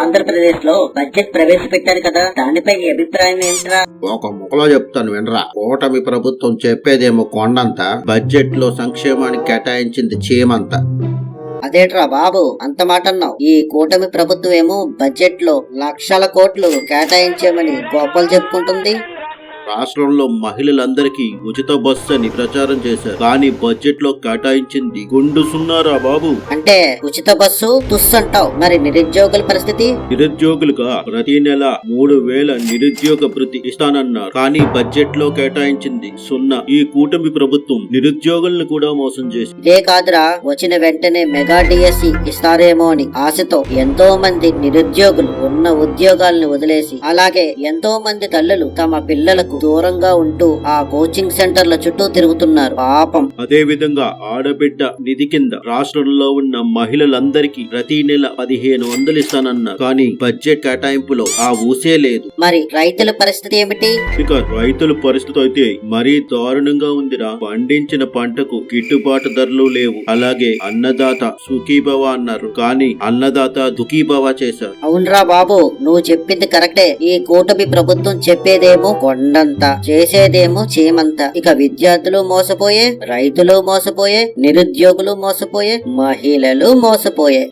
ఆంధ్రప్రదేశ్ లో బడ్జెట్ ప్రవేశపెట్టారు కదా, దానిపై నీ అభిప్రాయం ఏమిట్రా? ఒక ముఖలో చెప్తాను వినరా. కూటమి ప్రభుత్వం చెప్పేదేమో కొండంత, బడ్జెట్ లో సంక్షేమానికి కేటాయించింది చీమంత. అదేట్రా బాబు అంత మాట అన్నావు? ఈ కూటమి ప్రభుత్వం ఏమో బడ్జెట్ లో లక్షల కోట్లు కేటాయించామని గొప్పలు చెప్పుకుంటుంది. రాష్ట్రంలో మహిళలందరికీ ఉచిత బస్సు అని ప్రచారం చేశారు, కానీ బడ్జెట్ లో కేటాయించింది గుండు సున్నారా బాబు. అంటే ఉచిత బస్సు తుస్ అంటావు, మరి నిరుద్యోగుల పరిస్థితి? నిరుద్యోగులుగా ప్రతి నెల 3,000 నిరుద్యోగ భృతి ఇస్తానన్నారు, కానీ బడ్జెట్ లో కేటాయించింది సున్నా. ఈ కూటమి ప్రభుత్వం నిరుద్యోగులను కూడా మోసం చేసింది. ఇదే కాదురా, వచ్చిన వెంటనే మెగా డిఎస్సి ఇస్తారేమో అని ఆశతో ఎంతో మంది నిరుద్యోగులు ఉన్న ఉద్యోగాలను వదిలేసి, అలాగే ఎంతో మంది తల్లులు తమ పిల్లలకు దూరంగా ఉంటూ ఆ కోచింగ్ సెంటర్ల చుట్టూ తిరుగుతున్నారు పాపం. అదే విధంగా ఆడబిడ్డ నిధి కింద రాష్ట్రంలో ఉన్న మహిళలందరికీ ప్రతి నెల 1,500 ఇస్తానన్నారు, కానీ బడ్జెట్ కేటాయింపులో ఆ ఊసే లేదు. మరి రైతుల పరిస్థితి ఏమిటి? ఇక రైతుల పరిస్థితి అయితే మరీ దారుణంగా ఉందిరా. పండించిన పంటకు గిట్టుబాటు ధరలు లేవు, అలాగే అన్నదాత సుఖీభవ అన్నారు, కానీ అన్నదాత దుఃఖీభవ చేశారు. అవునరా బాబు, నువ్వు చెప్పింది కరెక్టే. ఈ కూటమి ప్రభుత్వం చెప్పేదేమో కొండంత, చేసేదేమో చీమంత. ఇక విద్యార్థులు మోసపోయే, రైతులు మోసపోయే, నిరుద్యోగులు మోసపోయే, మహిళలు మోసపోయే.